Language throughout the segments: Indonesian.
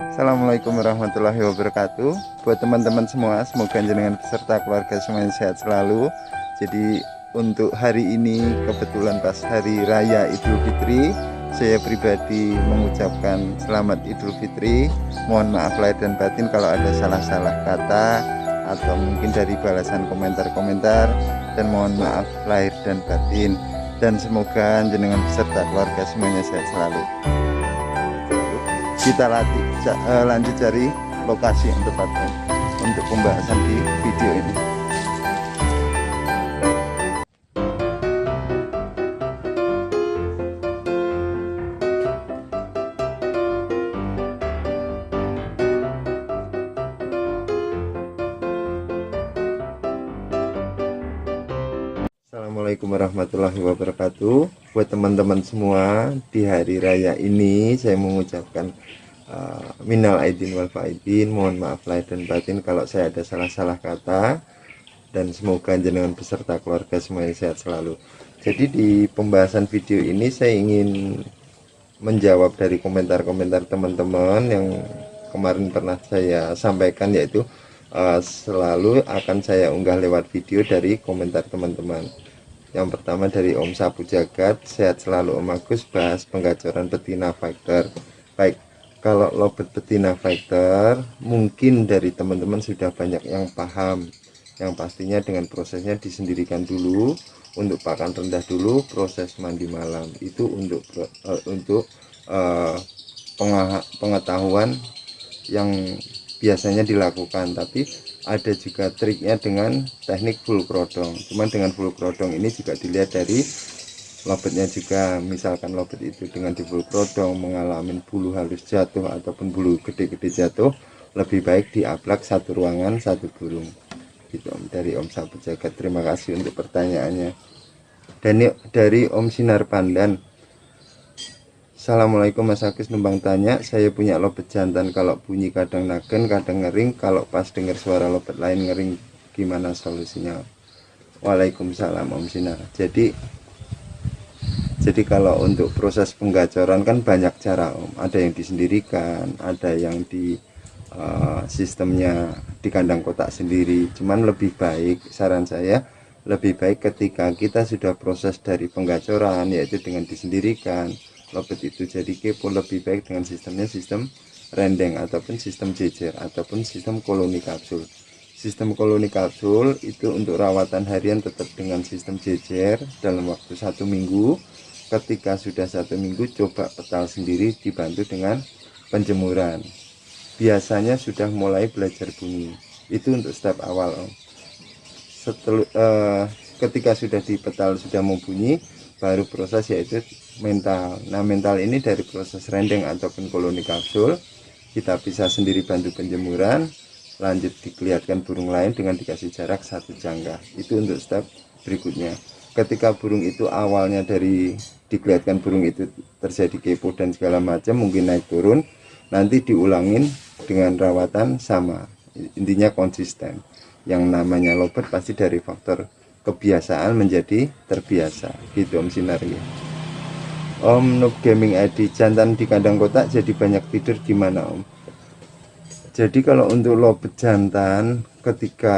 Assalamualaikum warahmatullahi wabarakatuh. Buat teman-teman semua, semoga jenengan beserta keluarga semuanya sehat selalu. Jadi untuk hari ini kebetulan pas hari raya Idul Fitri, saya pribadi mengucapkan selamat Idul Fitri. Mohon maaf lahir dan batin kalau ada salah-salah kata atau mungkin dari balasan komentar-komentar, dan mohon maaf lahir dan batin. Dan semoga jenengan beserta keluarga semuanya sehat selalu. Kita lanjut cari lokasi yang tepat untuk pembahasan di video ini. Assalamualaikum warahmatullahi wabarakatuh. Buat teman-teman semua, di hari raya ini saya mengucapkan minal aidin wal faidin, mohon maaf lahir dan batin kalau saya ada salah-salah kata, dan semoga jenengan beserta keluarga semuanya sehat selalu. Jadi di pembahasan video ini saya ingin menjawab dari komentar-komentar teman-teman yang kemarin pernah saya sampaikan, yaitu selalu akan saya unggah lewat video dari komentar teman-teman. Yang pertama dari Om Sapu Jagat, sehat selalu Om Agus, bahas penggacoran betina fighter. Baik, kalau lobet betina fighter mungkin dari teman-teman sudah banyak yang paham. Yang pastinya dengan prosesnya disendirikan dulu, untuk pakan rendah dulu, proses mandi malam. Itu untuk pengetahuan yang biasanya dilakukan, tapi ada juga triknya dengan teknik full krodong. Cuman dengan full krodong ini juga dilihat dari lobetnya juga. Misalkan lobet itu dengan di full krodong mengalami bulu halus jatuh ataupun bulu gede-gede jatuh, lebih baik diablak satu ruangan satu burung. Gitu Om, dari Om Sapu Jagat. Terima kasih untuk pertanyaannya. Dan dari Om Sinar Pandan, Assalamualaikum Mas Agus, numpang tanya, saya punya lobet jantan, kalau bunyi kadang nagen kadang ngering, kalau pas dengar suara lobet lain ngering, gimana solusinya? Waalaikumsalam Om Sinar. Jadi kalau untuk proses penggacoran kan banyak cara Om. Ada yang disendirikan, ada yang di sistemnya di kandang kotak sendiri. Cuman lebih baik, saran saya lebih baik ketika kita sudah proses dari penggacoran, yaitu dengan disendirikan lobet itu jadi kepo, lebih baik dengan sistem rendeng ataupun sistem jejer ataupun sistem koloni kapsul. Sistem koloni kapsul itu untuk rawatan harian tetap dengan sistem jejer dalam waktu 1 minggu. Ketika sudah 1 minggu, coba petal sendiri dibantu dengan penjemuran. Biasanya sudah mulai belajar bunyi. Itu untuk step awal Om. Ketika sudah dipetal sudah mau bunyi, baru proses yaitu mental. Nah, mental ini dari proses rendeng ataupun koloni kapsul kita bisa sendiri bantu penjemuran, lanjut dikelihatkan burung lain dengan dikasih jarak 1 jangka. Itu untuk step berikutnya. Ketika burung itu awalnya dari dikelihatkan burung itu terjadi kepo dan segala macam, mungkin naik turun, nanti diulangin dengan rawatan sama. Intinya konsisten. Yang namanya lobet pasti dari faktor kebiasaan menjadi terbiasa. Gitu Om Sinar ya. Om Noob Gaming ID, jantan di kandang kotak jadi banyak tidur gimana Om? Jadi kalau untuk lobet jantan ketika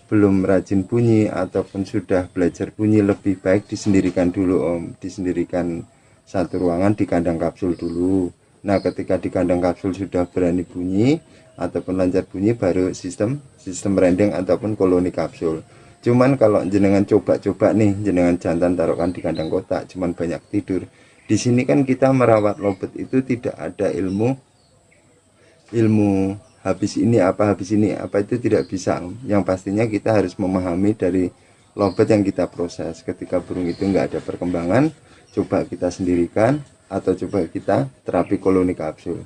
belum rajin bunyi ataupun sudah belajar bunyi, lebih baik disendirikan dulu Om. Disendirikan satu ruangan di kandang kapsul dulu. Nah, ketika di kandang kapsul sudah berani bunyi ataupun lancar bunyi, baru sistem rendeng ataupun koloni kapsul. Cuman kalau jenengan coba-coba nih, jenengan jantan taruhkan di kandang kotak cuman banyak tidur, di sini kan kita merawat lobet itu tidak ada ilmu habis ini apa itu tidak bisa. Yang pastinya kita harus memahami dari lobet yang kita proses. Ketika burung itu nggak ada perkembangan, coba kita sendirikan atau coba kita terapi koloni kapsul.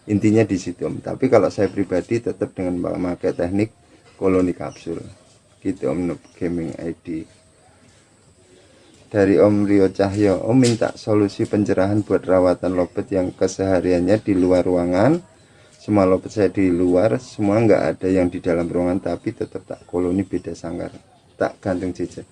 Intinya di situ Om. Tapi kalau saya pribadi tetap dengan memakai teknik koloni kapsul. Gitu Om Noob Gaming ID. Dari Om Rio Cahyo, Om minta solusi pencerahan buat rawatan lobet yang kesehariannya di luar ruangan. Semua lobet saya di luar, semua nggak ada yang di dalam ruangan, tapi tetap tak koloni beda sangkar, tak gantung jejer.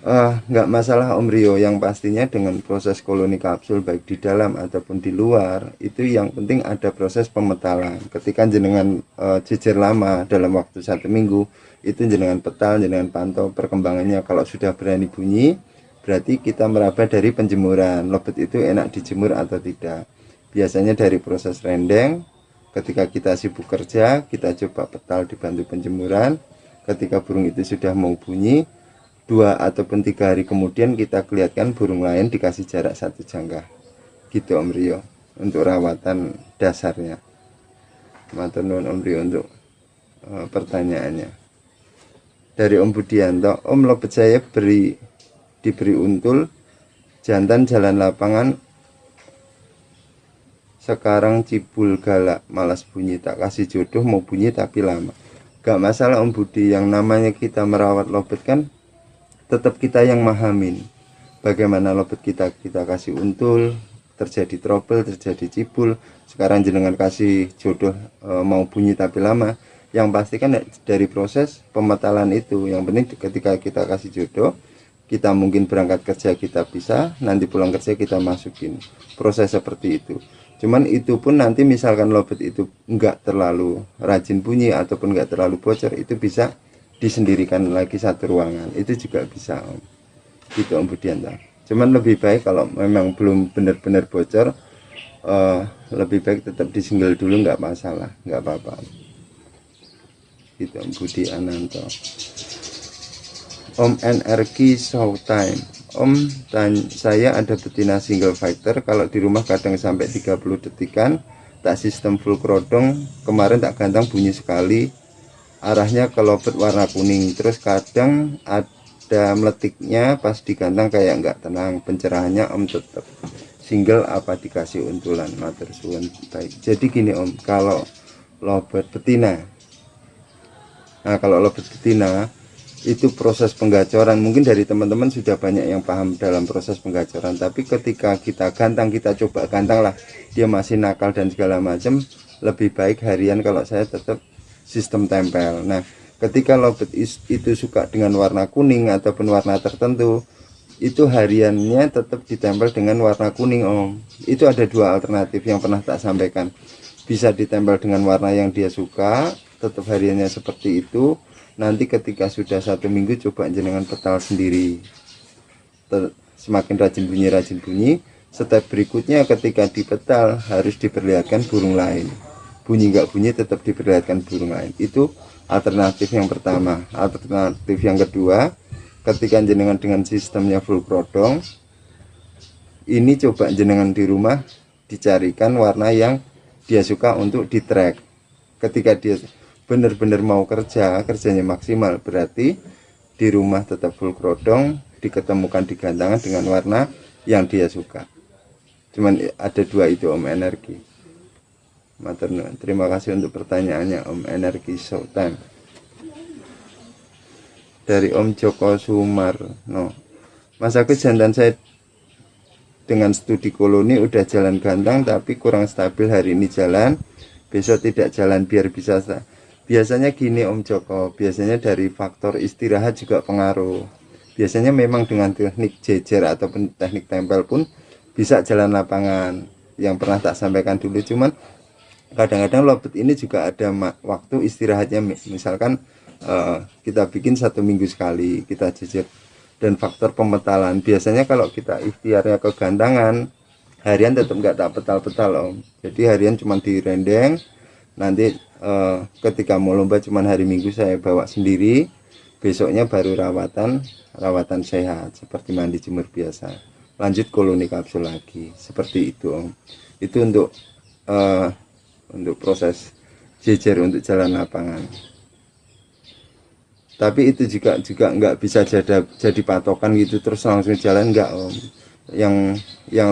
Nggak masalah Om Rio, yang pastinya dengan proses koloni kapsul baik di dalam ataupun di luar, itu yang penting ada proses pemetalan. Ketika jenengan jejer lama dalam waktu 1 minggu, itu jenengan petal, jenengan pantau perkembangannya. Kalau sudah berani bunyi, berarti kita meraba dari penjemuran, lobet itu enak dijemur atau tidak. Biasanya dari proses rendeng, ketika kita sibuk kerja, kita coba petal dibantu penjemuran. Ketika burung itu sudah mau bunyi, 2 ataupun 3 hari kemudian kita kelihatkan burung lain dikasih jarak 1 jangka gitu Om Rio untuk rawatan dasarnya. Matur nuwun Om Rio untuk pertanyaannya. Dari Om Budianto, Om, lobet saya diberi untul jantan jalan lapangan, sekarang cibul galak, malas bunyi, tak kasih jodoh, mau bunyi tapi lama. Gak masalah Om Budi, yang namanya kita merawat lobet kan tetap kita yang mahamin bagaimana lobet kita kasih untul, terjadi trouble, terjadi cibul, sekarang jenengan kasih jodoh mau bunyi tapi lama. Yang pasti kan dari proses pemetalan itu, yang penting ketika kita kasih jodoh, kita mungkin berangkat kerja kita bisa, nanti pulang kerja kita masukin, proses seperti itu. Cuman itu pun nanti misalkan lobet itu enggak terlalu rajin bunyi ataupun enggak terlalu bocor, itu bisa disendirikan lagi 1 ruangan, itu juga bisa Om, gitu Om Budianto. Cuman lebih baik kalau memang belum benar-benar bocor, lebih baik tetap disinggel dulu, nggak masalah, nggak apa-apa, gitu Om Budi Ananto. Om Energi Showtime, Om, saya ada betina single fighter, kalau di rumah kadang sampai 30 detikan, tak sistem full krodong, kemarin tak gantang bunyi sekali, arahnya ke lobet warna kuning, terus kadang ada meletiknya pas digantang kayak nggak tenang. Pencerahannya Om tetap single apa dikasih untulan? Matur suwun. Baik, jadi gini Om, kalau lobet betina, nah kalau lobet betina itu proses penggacoran, mungkin dari teman-teman sudah banyak yang paham dalam proses penggacoran, tapi ketika kita gantang, kita coba gantang lah, dia masih nakal dan segala macam, lebih baik harian kalau saya tetap sistem tempel. Nah, ketika lobet itu suka dengan warna kuning ataupun warna tertentu, itu hariannya tetap ditempel dengan warna kuning Om. Itu ada 2 alternatif yang pernah tak sampaikan. Bisa ditempel dengan warna yang dia suka, tetap hariannya seperti itu. Nanti ketika sudah 1 minggu, coba jenengan petal sendiri, semakin rajin bunyi. Step berikutnya ketika dipetal harus diperlihatkan burung lain, bunyi nggak bunyi tetap diperlihatkan burung lain. Itu alternatif yang pertama. Alternatif yang kedua, ketika jenengan dengan sistemnya full krodong, ini coba jenengan di rumah dicarikan warna yang dia suka untuk di track. Ketika dia benar-benar mau kerjanya maksimal, berarti di rumah tetap full krodong, diketemukan di gantangan dengan warna yang dia suka. Cuman ada 2 itu Om Energi. Matur nuwun. Terima kasih untuk pertanyaannya Om Energi Showtime. Dari Om Joko Sumarno, Mas Agus, jantan saya dengan studi koloni udah jalan gantang tapi kurang stabil, hari ini jalan, besok tidak jalan, biar bisa. Biasanya gini Om Joko, biasanya dari faktor istirahat juga pengaruh. Biasanya memang dengan teknik jejer ataupun teknik tempel pun bisa jalan lapangan, yang pernah tak sampaikan dulu. Cuman kadang-kadang lobet ini juga ada waktu istirahatnya, misalkan kita bikin 1 minggu sekali kita jejer. Dan faktor pemetalan, biasanya kalau kita ikhtiarnya ke gantangan, harian tetap nggak tak petal-petal Om. Jadi harian cuma di rendeng, nanti ketika mau lomba cuma hari Minggu saya bawa sendiri, besoknya baru rawatan sehat seperti mandi jemur biasa, lanjut koloni kapsul lagi, seperti itu Om. Itu untuk proses jejer untuk jalan lapangan. Tapi itu juga nggak bisa jadi patokan gitu terus langsung jalan, nggak Om. Yang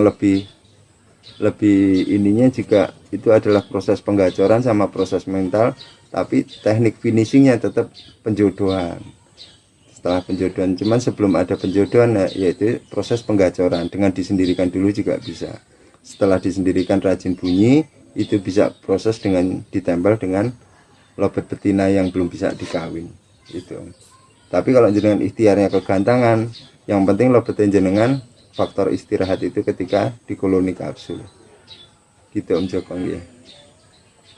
lebih ininya juga itu adalah proses penggacoran sama proses mental, tapi teknik finishingnya tetap penjodohan. Setelah penjodohan, cuman sebelum ada penjodohan yaitu proses penggacoran, dengan disendirikan dulu juga bisa. Setelah disendirikan rajin bunyi, itu bisa proses dengan ditempel dengan lobet betina yang belum bisa dikawin itu. Tapi kalau jenengan ikhtiarnya kegantangan, Yang penting lobet jenengan faktor istirahat itu ketika di koloni kapsul. Gitu Om Joko ya.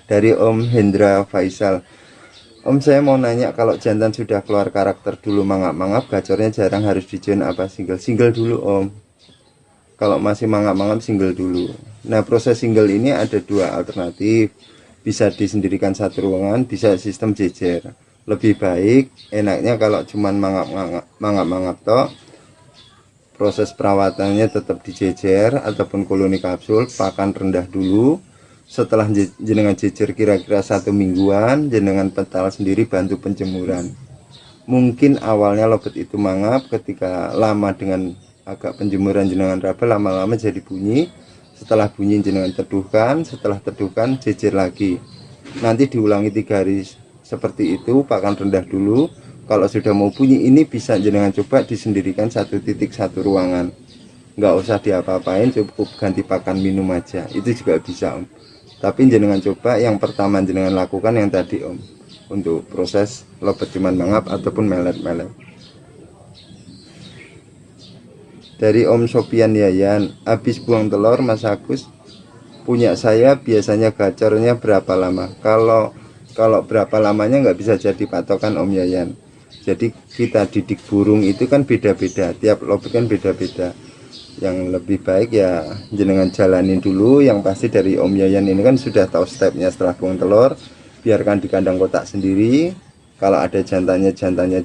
Dari Om Hendra Faisal, Om saya mau nanya, kalau jantan sudah keluar karakter dulu mangap-mangap, gacornya jarang, harus dijoin apa single? Single dulu Om. Kalau masih mangap-mangap single dulu. Nah proses single ini ada dua alternatif, bisa disendirikan satu ruangan, bisa sistem jejer. Lebih baik enaknya kalau cuman mangap-mangap toh, proses perawatannya tetap dijejer ataupun koloni kapsul, pakan rendah dulu. Setelah jenengan jejer kira-kira 1 mingguan, jenengan petal sendiri bantu penjemuran. Mungkin awalnya lobet itu mangap, ketika lama dengan agak penjemuran jenengan raba, lama-lama jadi bunyi. Setelah bunyi jenengan teduhkan, setelah teduhkan jejer lagi. Nanti diulangi 3 hari seperti itu, pakan rendah dulu. Kalau sudah mau bunyi ini bisa jenengan coba disendirikan 1 titik 1 ruangan. Nggak usah diapa-apain, cukup ganti pakan minum aja. Itu juga bisa Om. Tapi jenengan coba yang pertama jenengan lakukan yang tadi Om, untuk proses lobet cuman mangap ataupun melet-melet. Dari Om Sopian Yayan, habis buang telur Mas Agus, punya saya biasanya gacornya berapa lama? Kalau berapa lamanya nggak bisa jadi patokan Om Yayan. Jadi kita didik burung itu kan beda-beda, tiap lobet kan beda-beda. Yang lebih baik ya jenengan jalanin dulu. Yang pasti dari Om Yayan ini kan sudah tahu stepnya. Setelah buang telur, biarkan di kandang kotak sendiri. Kalau ada jantannya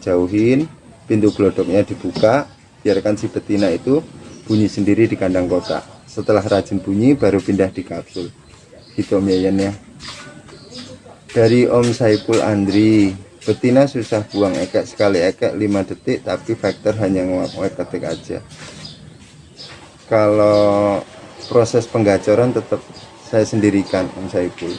jauhin, pintu glodoknya dibuka, biarkan si betina itu bunyi sendiri di kandang kotak. Setelah rajin bunyi baru pindah di kapsul. Gitu Om Yayan ya. Dari Om Saipul Andri, betina susah buang ekek, sekali ekek 5 detik tapi faktor hanya nguak-nguak ketik aja. Kalau proses penggacoran tetap saya sendirikan Om Saipul.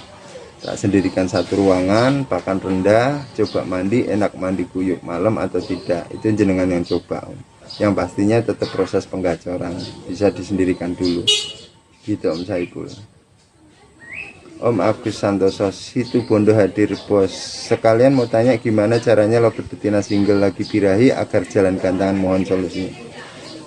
Tak sendirikan 1 ruangan, pakan rendah, coba mandi, enak mandi kuyuk malam atau tidak, itu jenengan yang coba Om. Yang pastinya tetap proses penggacoran bisa disendirikan dulu. Gitu Om Saipul. Om Agus Santoso, situ Bondo hadir bos. Sekalian mau tanya gimana caranya lobet betina single lagi birahi agar jalan gantangan, mohon solusinya.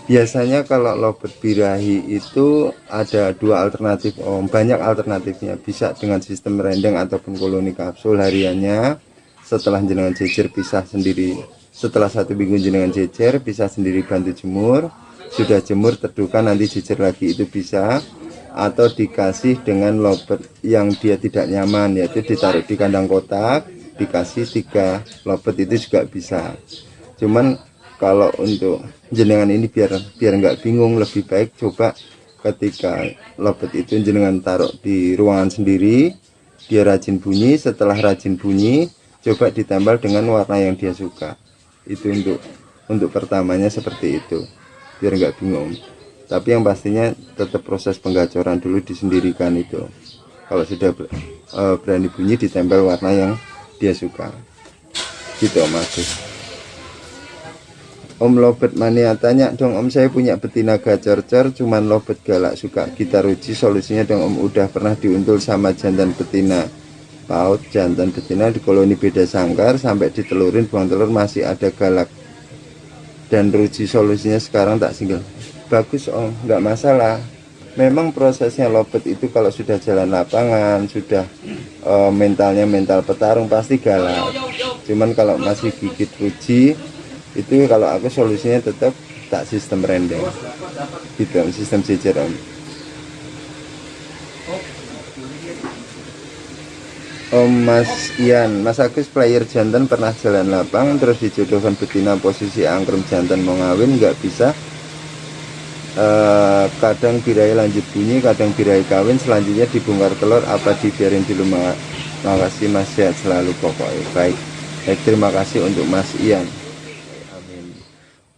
Biasanya kalau lobet birahi itu ada 2 alternatif Om, banyak alternatifnya. Bisa dengan sistem rendeng ataupun koloni kapsul hariannya. Setelah jenengan jejer pisah sendiri. Setelah 1 minggu jenengan jejer pisah sendiri, bantu jemur. Sudah jemur teduhkan, nanti jejer lagi, itu bisa. Atau dikasih dengan lobet yang dia tidak nyaman, yaitu ditaruh di kandang kotak, dikasih 3 lobet, itu juga bisa. Cuman kalau untuk jenengan ini biar nggak bingung, lebih baik coba ketika lobet itu jenengan taruh di ruangan sendiri, dia rajin bunyi. Setelah rajin bunyi, coba ditempel dengan warna yang dia suka. Itu untuk pertamanya seperti itu, biar nggak bingung. Tapi yang pastinya tetap proses penggacoran dulu disendirikan itu. Kalau sudah berani bunyi, ditempel warna yang dia suka. Gitu Om Agus. Om Lobet Mania tanya dong Om, saya punya betina gacor-cor cuman lobet galak suka gitar uji, solusinya dong Om. Udah pernah diuntul sama jantan betina paut, jantan betina di koloni beda sangkar, sampai ditelurin buang telur masih ada galak dan ruji, solusinya sekarang tak single. Bagus Om, nggak masalah. Memang prosesnya lobet itu kalau sudah jalan lapangan, sudah mentalnya mental petarung, pasti galak. Cuman kalau masih gigit ruji, itu kalau aku solusinya tetap tak sistem rendeng gitu, sistem jejer Om. Om Mas Ian, Mas Agus player jantan pernah jalan lapang terus dijodohkan betina posisi angkrem, jantan mau ngawin nggak bisa, kadang birahi lanjut bunyi, kadang birahi kawin, selanjutnya dibongkar telur, apa dibiarin dulu? Makasih Mas, sehat selalu pokoknya. Baik, terima kasih untuk Mas Ian.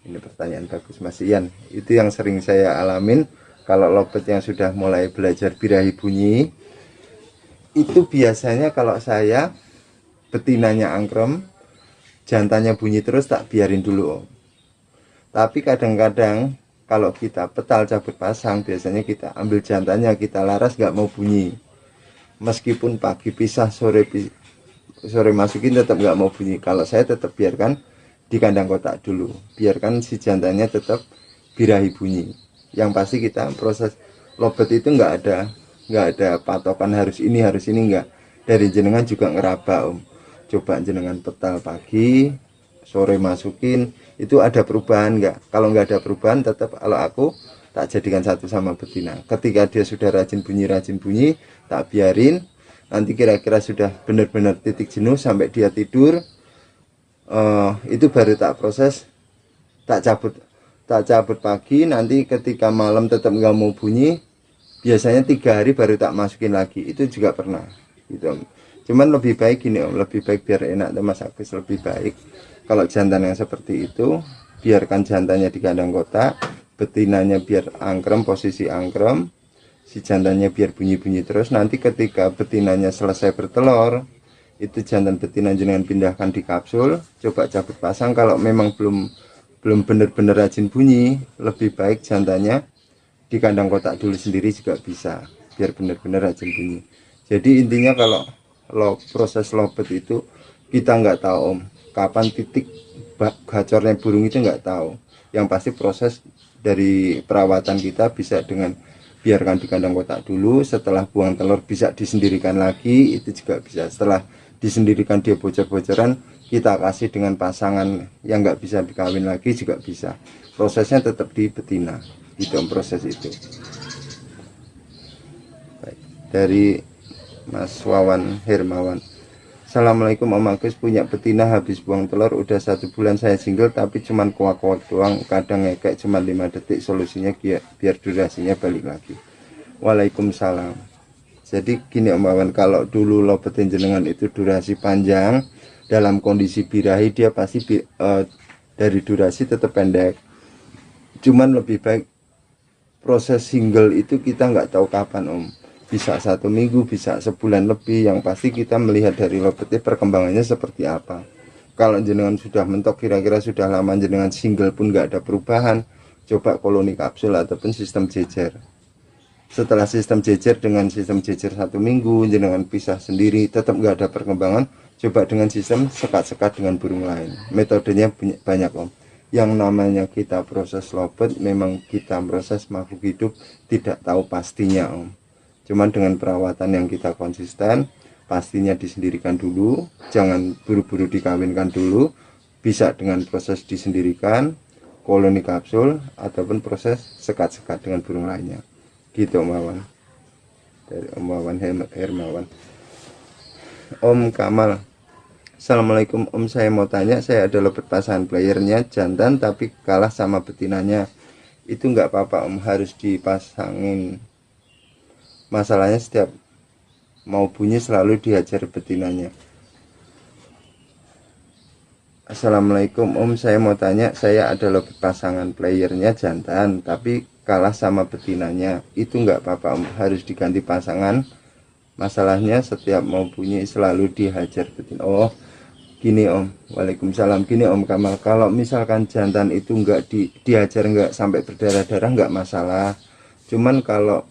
Ini pertanyaan bagus Mas Ian. Itu yang sering saya alamin. Kalau lobet yang sudah mulai belajar birahi bunyi, itu biasanya kalau saya betinanya angkrem, jantannya bunyi terus, tak biarin dulu Om. Tapi kadang-kadang kalau kita petal cabut pasang, biasanya kita ambil jantannya, kita laras nggak mau bunyi. Meskipun pagi pisah, sore masukin tetap nggak mau bunyi. Kalau saya tetap biarkan di kandang kotak dulu, biarkan si jantannya tetap birahi bunyi. Yang pasti kita proses lobet itu nggak ada patokan harus ini enggak. Dari jenengan juga ngeraba Om, coba jenengan petal pagi sore masukin, itu ada perubahan enggak? Kalau nggak ada perubahan, tetap kalau aku tak jadikan satu sama betina. Ketika dia sudah rajin bunyi, tak biarin. Nanti kira-kira sudah benar-benar titik jenuh sampai dia tidur, itu baru tak proses, tak cabut pagi. Nanti ketika malam tetap nggak mau bunyi, biasanya 3 hari baru tak masukin lagi. Itu juga pernah gitu. Cuman lebih baik gini Om, lebih baik biar enak Mas Agus, lebih baik kalau jantan yang seperti itu biarkan jantannya di kandang kotak, betinanya biar angkrem, posisi angkrem, si jantannya biar bunyi-bunyi terus. Nanti ketika betinanya selesai bertelur, itu jantan betina jangan pindahkan di kapsul, coba cabut pasang. Kalau memang belum benar-benar rajin bunyi, lebih baik jantannya di kandang kotak dulu sendiri juga bisa, biar benar-benar rajin bunyi. Jadi intinya kalau proses lobet itu kita nggak tahu Om, kapan titik gacornya burung itu nggak tahu. Yang pasti proses dari perawatan kita bisa dengan biarkan di kandang kotak dulu, setelah buang telur bisa disendirikan lagi, itu juga bisa. Setelah disendirikan dia bocor-bocoran, kita kasih dengan pasangan yang nggak bisa dikawin lagi juga bisa. Prosesnya tetap di betina, itu proses itu. Baik. Dari Mas Wawan Hermawan, Assalamualaikum Om Agus, punya betina habis buang telur udah 1 bulan, saya single tapi cuman kuak-kuak doang, kadang ngekek cuman 5 detik, solusinya biar durasinya balik lagi. Waalaikumsalam. Jadi gini Om Wawan, kalau dulu lobetin jenengan itu durasi panjang, dalam kondisi birahi dia pasti dari durasi tetap pendek. Cuman lebih baik proses single itu kita nggak tahu kapan Om, bisa 1 minggu, bisa sebulan lebih. Yang pasti kita melihat dari lobetnya perkembangannya seperti apa. Kalau jenengan sudah mentok, kira-kira sudah lama jenengan single pun nggak ada perubahan, coba koloni kapsul ataupun sistem jejer. Setelah sistem jejer, dengan sistem jejer 1 minggu jenengan pisah sendiri tetap nggak ada perkembangan, coba dengan sistem sekat-sekat dengan burung lain. Metodenya banyak Om. Yang namanya kita proses lobet, memang kita proses makhluk hidup, tidak tahu pastinya Om. Cuman dengan perawatan yang kita konsisten, pastinya disendirikan dulu, jangan buru-buru dikawinkan dulu. Bisa dengan proses disendirikan, koloni kapsul, ataupun proses sekat-sekat dengan burung lainnya. Gitu Om Wawan. Dari Om Wawan Hermawan. Om Kamal, Assalamualaikum Om, saya mau tanya, saya ada lobet pasangan playernya jantan tapi kalah sama betinanya. Itu nggak apa-apa Om, harus dipasangin. Masalahnya setiap mau bunyi selalu dihajar betinanya. Assalamualaikum Om, saya mau tanya, saya ada lobet pasangan playernya jantan tapi kalah sama betinanya. Itu nggak apa-apa Om, harus diganti pasangan. Masalahnya setiap mau bunyi selalu dihajar betina. Oh gini Om, Waalaikumsalam. Gini Om Kamal, kalau misalkan jantan itu nggak dihajar, nggak sampai berdarah-darah, nggak masalah. Cuman kalau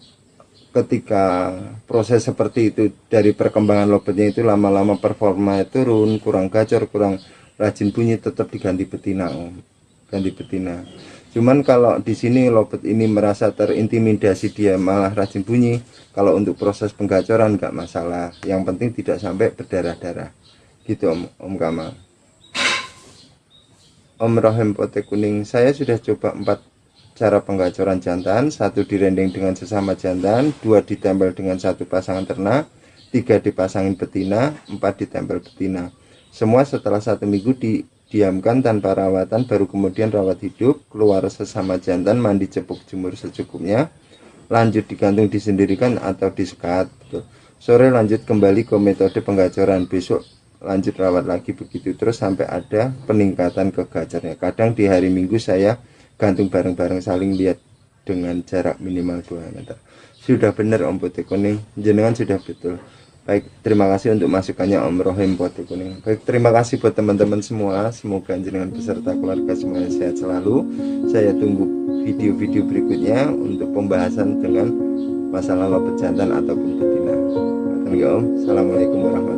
ketika proses seperti itu, dari perkembangan lobetnya itu lama-lama performa turun, kurang gacor, kurang rajin bunyi, tetap diganti betina Om, ganti betina. Cuman kalau di sini lobet ini merasa terintimidasi, dia malah rajin bunyi, kalau untuk proses penggacoran nggak masalah, yang penting tidak sampai berdarah-darah. Gitu Om Kamal. Om Rohem Pote Kuning, saya sudah coba 4 cara penggacoran jantan, 1 direndeng dengan sesama jantan, 2 ditempel dengan 1 pasangan ternak, 3 dipasangin betina, 4 ditempel betina. Semua setelah 1 minggu didiamkan tanpa rawatan, baru kemudian rawat hidup, keluar sesama jantan, mandi cepuk jemur secukupnya, lanjut digantung disendirikan atau disekat. Sore lanjut kembali ke metode penggacoran, besok lanjut rawat lagi, begitu terus sampai ada peningkatan kegacornya. Kadang di hari Minggu saya gantung bareng-bareng, saling lihat dengan jarak minimal 2 meter. Sudah benar Om Pote Kuning, jenengan sudah betul. Baik, terima kasih untuk masukannya Om Rohim Pote Kuning. Baik, terima kasih buat teman-teman semua, semoga jenengan beserta keluarga semuanya sehat selalu. Saya tunggu video-video berikutnya untuk pembahasan dengan masalah lobet jantan ataupun betina. Assalamualaikum warahmatullahi wabarakatuh.